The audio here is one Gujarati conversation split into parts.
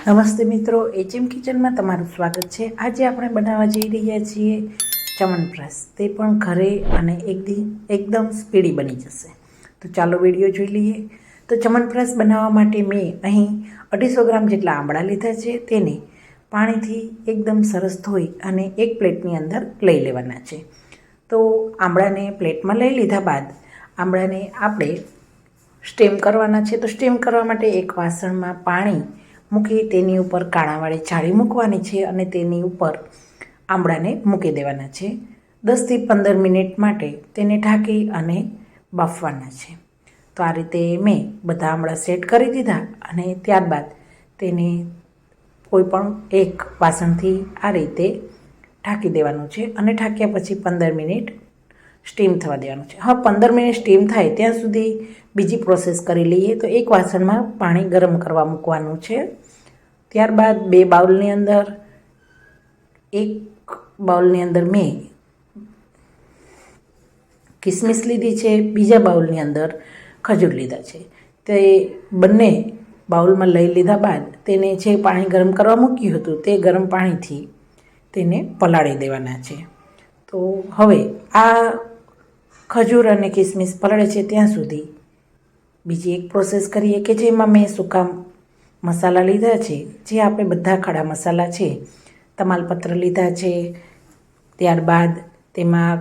નમસ્તે મિત્રો, એચએમ કિચનમાં તમારું સ્વાગત છે। આજે આપણે બનાવવા જઈ રહ્યા છીએ ચમનપ્રાશ। તે પણ ઘરે અને એકદમ સ્પીડી બની જશે। તો ચાલો વિડીયો જોઈ લઈએ। તો ચમનપ્રાશ બનાવવા માટે મેં અહીં 250 ગ્રામ જેટલા આંબળા લીધા છે। તેને પાણીથી એકદમ સરસ ધોઈ અને એક પ્લેટની અંદર લઈ લેવાના છે। તો આંબળાને પ્લેટમાં લઈ લીધા બાદ આંબળાને આપણે સ્ટીમ કરવાના છે। તો સ્ટીમ કરવા માટે એક વાસણમાં પાણી મૂકી તેની ઉપર કાણાવાળી જાળી મૂકવાની છે અને તેની ઉપર આંબળાને મૂકી દેવાના છે। 10થી 15 મિનિટ માટે તેને ઢાંકી અને બાફવાના છે। તો આ રીતે મેં બધા આંબળા સેટ કરી દીધા અને ત્યારબાદ તેને કોઈ પણ એક વાસણથી આ રીતે ઢાંકી દેવાનું છે અને ઢાંક્યા પછી 15 મિનિટ સ્ટીમ થવા દેવાનું છે। હવે 15 મિનિટ સ્ટીમ થાય ત્યાં સુધી બીજી પ્રોસેસ કરી લઈએ। તો એક વાસણમાં પાણી ગરમ કરવા મૂકવાનું છે। ત્યારબાદ એક બાઉલની અંદર મેં કિસમિસ લીધી છે, બીજા બાઉલની અંદર ખજૂર લીધા છે। તે બંને બાઉલમાં લઈ લીધા બાદ તેને જે પાણી ગરમ કરવા મૂક્યું હતું તે ગરમ પાણીથી તેને પલાળી દેવાના છે। તો હવે આ ખજૂર અને કિસમિસ પલળે છે ત્યાં સુધી બીજી એક પ્રોસેસ કરીએ કે જેમાં મેં સૂકા મસાલા લીધા છે। જે આપણે બધા ખડા મસાલા છે, તમાલપત્ર લીધા છે। ત્યારબાદ તેમાં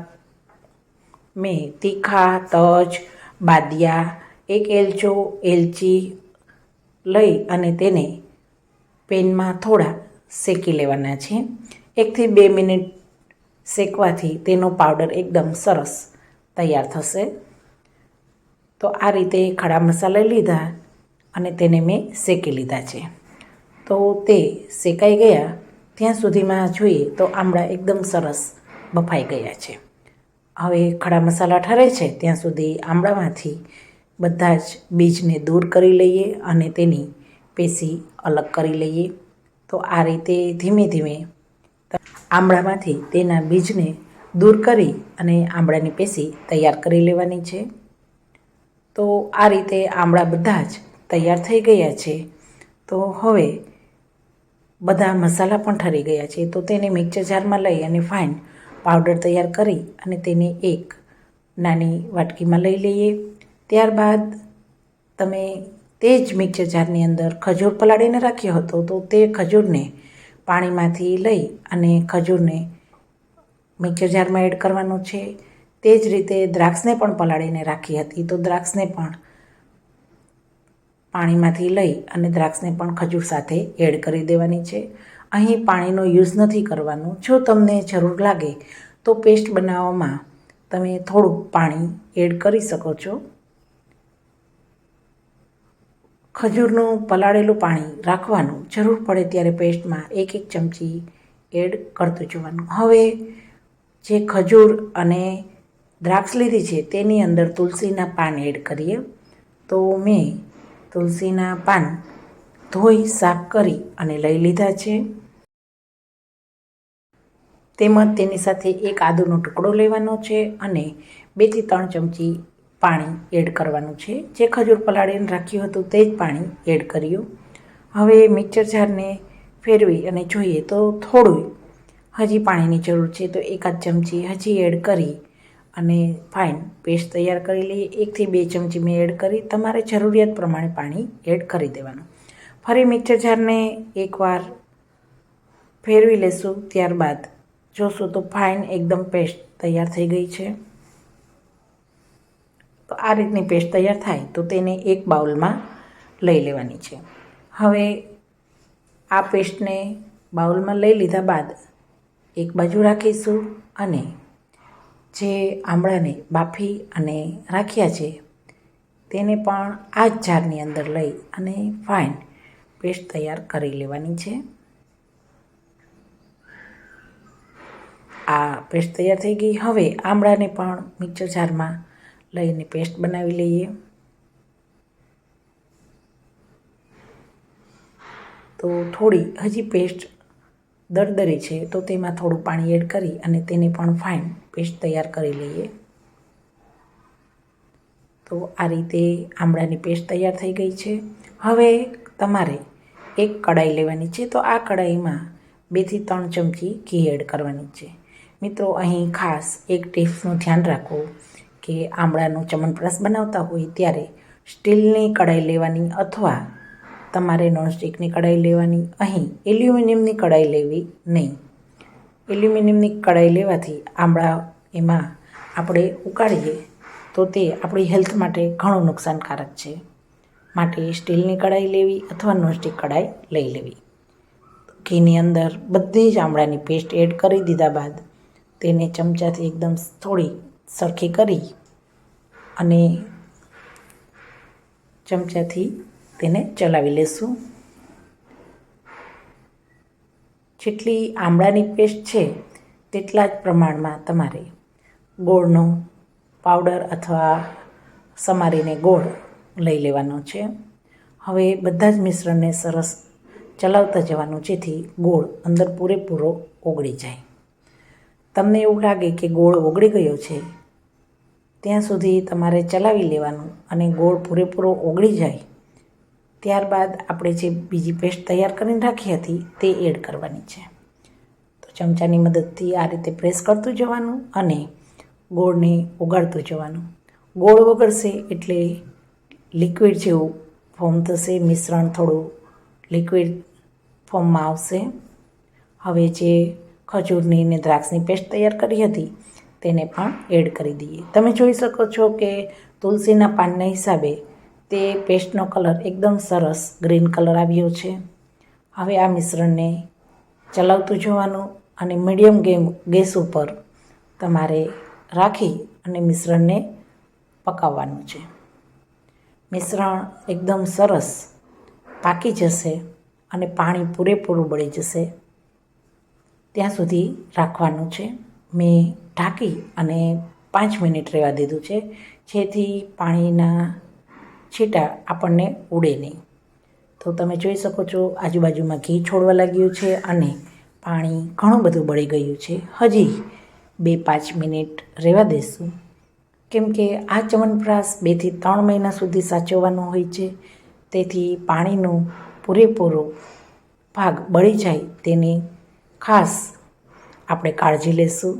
મેં તીખા, તજ, બાદિયા, એક એલચો, એલચી લઈ અને તેને પેનમાં થોડા શેકી લેવાના છે। 1 થી 2 મિનિટ શેકવાથી તેનો પાવડર એકદમ સરસ તૈયાર થશે। તો આ રીતે ખડા મસાલા લીધા અને તેને મેં શેકી લીધા છે। તો તે શેકાઈ ગયા ત્યાં સુધીમાં જોઈએ તો આંબળા એકદમ સરસ બફાઈ ગયા છે। હવે ખડા મસાલા ઠરે છે ત્યાં સુધી આંબળામાંથી બધા જ બીજને દૂર કરી લઈએ અને તેની પેશી અલગ કરી લઈએ। તો આ રીતે ધીમે ધીમે આંબળામાંથી તેના બીજને દૂર કરી અને આંબળાની પેશી તૈયાર કરી લેવાની છે। તો આ રીતે આંબળા બધા જ તૈયાર થઈ ગયા છે। તો હવે બધા મસાલા પણ ઠરી ગયા છે। તો તેને મિક્સર જારમાં લઈ અને ફાઇન પાવડર તૈયાર કરી અને તેને એક નાની વાટકીમાં લઈ લઈએ। ત્યારબાદ તમે તે જ મિક્સર જારની અંદર ખજૂર પલાળીને રાખ્યો હતો તો તે ખજૂરને પાણીમાંથી લઈ અને ખજૂરને મિક્સર જારમાં એડ કરવાનું છે। તે જ રીતે દ્રાક્ષને પણ પલાળીને રાખી હતી તો દ્રાક્ષને પણ પાણીમાંથી લઈ અને દ્રાક્ષને પણ ખજૂર સાથે એડ કરી દેવાની છે। અહીં પાણીનો યુઝ નથી કરવાનો। જો તમને જરૂર લાગે તો પેસ્ટ બનાવવામાં તમે થોડું પાણી એડ કરી શકો છો। ખજૂરનું પલાળેલું પાણી રાખવાનું, જરૂર પડે ત્યારે પેસ્ટમાં 1 ચમચી એડ કરતું જવાનું। હવે જે ખજૂર અને દ્રાક્ષ લીધી છે તેની અંદર તુલસીના પાન એડ કરીએ। તો મેં તુલસીના પાન ધોઈ સાફ કરી અને લઈ લીધા છે। તેમજ તેની સાથે એક આદુનો ટુકડો લેવાનો છે અને 2 થી 3 ચમચી પાણી એડ કરવાનું છે। જે ખજૂર પલાળીને રાખ્યું હતું તે જ પાણી એડ કર્યું। હવે મિક્સર જારને ફેરવી અને જોઈએ તો થોડું હજી પાણીની જરૂર છે તો 1 ચમચી હજી એડ કરી અને ફાઇન પેસ્ટ તૈયાર કરી લઈએ। 1 થી 2 ચમચી મેં એડ કરી, તમારે જરૂરિયાત પ્રમાણે પાણી એડ કરી દેવાનું। ફરી મિક્સર જારને એકવાર ફેરવી લેશું, ત્યારબાદ જોશું તો ફાઇન એકદમ પેસ્ટ તૈયાર થઈ ગઈ છે। તો આ રીતની પેસ્ટ તૈયાર થાય તો તેને એક બાઉલમાં લઈ લેવાની છે। હવે આ પેસ્ટને બાઉલમાં લઈ લીધા બાદ એક બાજુ રાખીશું અને જે આંબળાને બાફી અને રાખ્યા છે તેને પણ આ જ જારની અંદર લઈ અને ફાઇન પેસ્ટ તૈયાર કરી લેવાની છે। આ પેસ્ટ તૈયાર થઈ ગઈ। હવે આંબળાને પણ મિક્સર જારમાં લઈને પેસ્ટ બનાવી લઈએ। તો થોડી હજી પેસ્ટ દરદરી છે તો તેમાં થોડું પાણી એડ કરી અને તેને પણ ફાઇન પેસ્ટ તૈયાર કરી લઈએ। તો આ રીતે આંબળાની પેસ્ટ તૈયાર થઈ ગઈ છે। હવે તમારે એક કડાઈ લેવાની છે. તો આ કડાઈમાં 2 થી 3 ચમચી ઘી એડ કરવાની છે. મિત્રો, અહીં ખાસ એક ટિપ્સનું ધ્યાન રાખવું કે આમળાનું ચ્યવનપ્રાશ બનાવતા હોય ત્યારે સ્ટીલની કડાઈ લેવાની અથવા તમારે નોનસ્ટિકની કડાઈ લેવાની. અહીં એલ્યુમિનિયમની કડાઈ લેવી નહીં. એલ્યુમિનિયમની કડાઈ લેવાથી આમળા એમાં આપણે ઉકાળીએ તો તે આપણી હેલ્થ માટે ઘણું નુકસાનકારક છે. માટે સ્ટીલની કડાઈ લેવી અથવા નોનસ્ટિક કડાઈ લઈ લેવી. ઘીની અંદર બધી જ આમળાની પેસ્ટ એડ કરી દીધા બાદ તેને ચમચાથી એકદમ થોડી સરખી કરી અને ચમચાથી તેને ચલાવી લેશું. જેટલી આમળાની પેસ્ટ છે તેટલા જ પ્રમાણમાં તમારે ગોળનો પાવડર અથવા સમારીને ગોળ લઈ લેવાનો છે. હવે બધા જ મિશ્રણને સરસ ચલાવતા જવાનું, જેથી ગોળ અંદર પૂરેપૂરો ઓગળી જાય. તમને એવું લાગે કે ગોળ ઓગળી ગયો છે ત્યાં સુધી તમારે ચલાવી લેવાનું અને ગોળ પૂરેપૂરો ઓગળી જાય ત્યારબાદ આપણે જે બીજી પેસ્ટ તૈયાર કરીને રાખી હતી તે એડ કરવાની છે. તો ચમચાની મદદથી આ રીતે પ્રેસ કરતું જવાનું અને ગોળને ઓગાળતું જવાનું. ગોળ ઓગળશે એટલે લિક્વિડ જેવું ફોર્મ થશે, મિશ્રણ થોડું લિક્વિડ ફોર્મમાં આવશે. હવે જે ખજૂરની ને દ્રાક્ષની પેસ્ટ તૈયાર કરી હતી તેને પણ એડ કરી દઈએ. તમે જોઈ શકો છો કે તુલસીના પાનના હિસાબે તે પેસ્ટનો કલર એકદમ સરસ ગ્રીન કલર આવ્યો છે. હવે આ મિશ્રણને ચલાવતું જવાનું અને મીડિયમ ગેસ ઉપર તમારે રાખી અને મિશ્રણને પકાવવાનું છે. મિશ્રણ એકદમ સરસ પાકી જશે અને પાણી પૂરેપૂરું બળી જશે ત્યાં સુધી રાખવાનું છે. મેં ઢાંકી અને 5 મિનિટ રહેવા દીધું છે, જેથી પાણીના છીટા આપણને ઉડે નહીં. તો તમે જોઈ શકો છો આજુબાજુમાં ઘી છોડવા લાગ્યું છે અને પાણી ઘણું બધું બળી ગયું છે. હજી 2-5 મિનિટ રહેવા દઈશું, કેમ કે આ ચ્યવનપ્રાશ 2 થી 3 મહિના સુધી સાચવવાનો હોય છે. તેથી પાણીનો પૂરેપૂરો ભાગ બળી જાય તેની ખાસ આપણે કાળજી લેશું.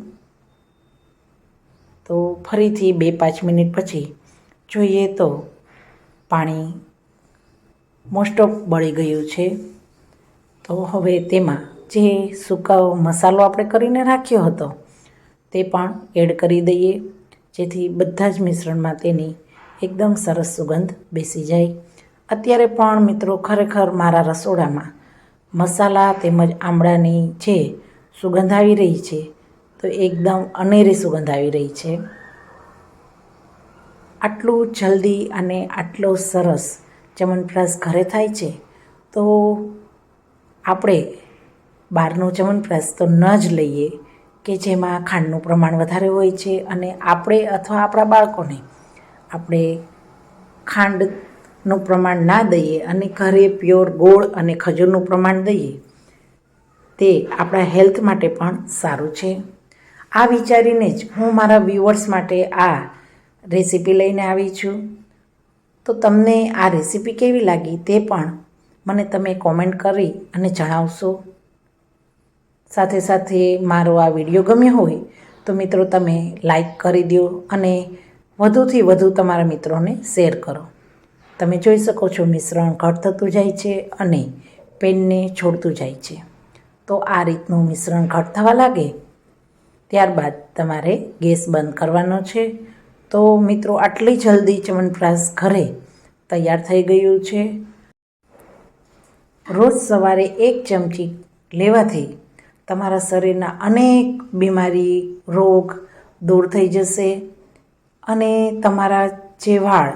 તો ફરીથી 2-5 મિનિટ પછી જોઈએ તો પાણી મોસ્ટ ઓફ બળી ગયું છે. તો હવે તેમાં જે સૂકો મસાલો આપણે કરીને રાખ્યો હતો તે પણ એડ કરી દઈએ, જેથી બધા જ મિશ્રણમાં તેની એકદમ સરસ સુગંધ બેસી જાય. અત્યારે પણ મિત્રો ખરેખર મારા રસોડામાં મસાલા તેમજ આમળાની જે સુગંધ આવી રહી છે તો એકદમ અનેરી સુગંધ આવી રહી છે. આટલું જલ્દી અને આટલો સરસ ચ્યવનપ્રાશ ઘરે થાય છે તો આપણે બહારનો ચ્યવનપ્રાશ તો ન જ લઈએ કે જેમાં ખાંડનું પ્રમાણ વધારે હોય છે અને આપણે અથવા આપણા બાળકોને આપણે ખાંડનું પ્રમાણ ના દઈએ અને ઘરે પ્યોર ગોળ અને ખજૂરનું પ્રમાણ દઈએ તે આપણા હેલ્થ માટે પણ સારું છે. આ વિચારીને જ હું મારા વ્યુઅર્સ માટે આ રેસીપી લઈને આવી છું. તો તમને આ રેસીપી કેવી લાગી તે પણ મને તમે કોમેન્ટ કરી અને જણાવશો. સાથે સાથે મારો આ વિડીયો ગમ્યો હોય તો મિત્રો તમે લાઈક કરી દો અને વધુથી વધુ તમારા મિત્રોને શેર કરો. તમે જોઈ શકો છો મિશ્રણ ઘટ થતું જાય છે અને પેનને છોડતું જાય છે. તો આ રીતનું મિશ્રણ ઘટ થવા લાગે ત્યારબાદ તમારે ગેસ બંધ કરવાનો છે. તો મિત્રો આટલી જલ્દી ચ્યવનપ્રાશ ઘરે તૈયાર થઈ ગયું છે. રોજ સવારે 1 ચમચી લેવાથી તમારા શરીરના અનેક બીમારી રોગ દૂર થઈ જશે અને તમારા જે વાળ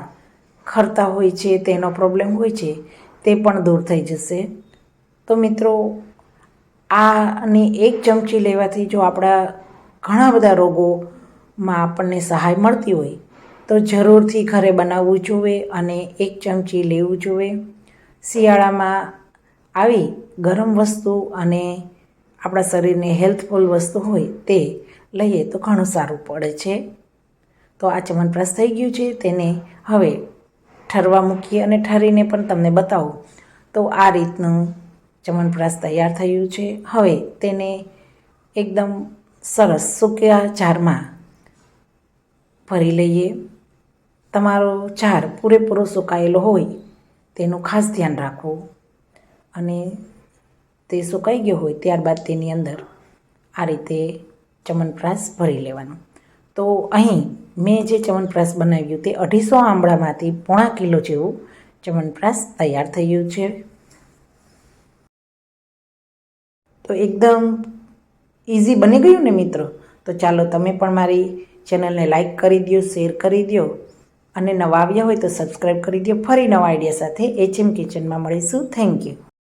ખરતા હોય છે તેનો પ્રોબ્લેમ હોય છે તે પણ દૂર થઈ જશે. તો મિત્રો આની 1 ચમચી લેવાથી જો આપણા ઘણા બધા રોગોમાં આપણને સહાય મળતી હોય તો જરૂરથી ઘરે બનાવવું જોઈએ અને 1 ચમચી લેવું જોઈએ. શિયાળામાં આવી ગરમ વસ્તુ અને આપણા શરીરને હેલ્થફુલ વસ્તુ હોય તે લઈએ તો ઘણું સારું પડે છે. તો આ ચ્યવનપ્રાશ થઈ ગયું છે, તેને હવે ઠરવા મૂકીએ અને ઠરીને પણ તમને બતાવું તો આ રીતનું ચ્યવનપ્રાશ તૈયાર થયું છે. હવે તેને એકદમ સરસ સૂક્યા જારમાં ભરી લઈએ. તમારો જાર પૂરેપૂરો સુકાયેલો હોય તેનું ખાસ ધ્યાન રાખવું, અને તે સુકાઈ ગયો હોય ત્યારબાદ તેની અંદર આ રીતે ચ્યવનપ્રાશ ભરી લેવાનું. તો અહીં મેં જે ચ્યવનપ્રાશ બનાવ્યું તે 250 આંબળામાંથી 1/4 કિલો જેવું ચ્યવનપ્રાશ તૈયાર થયું છે. તો એકદમ ઇઝી બની ગયું ને મિત્રો. તો ચાલો તમે પણ મારી ચેનલને લાઈક કરી દો, શેર કરી દો, અને નવા આવ્યા હોય તો સબસ્ક્રાઈબ કરી દો. ફરી નવા આઈડિયા સાથે HM કિચનમાં મળીશું. Thank you.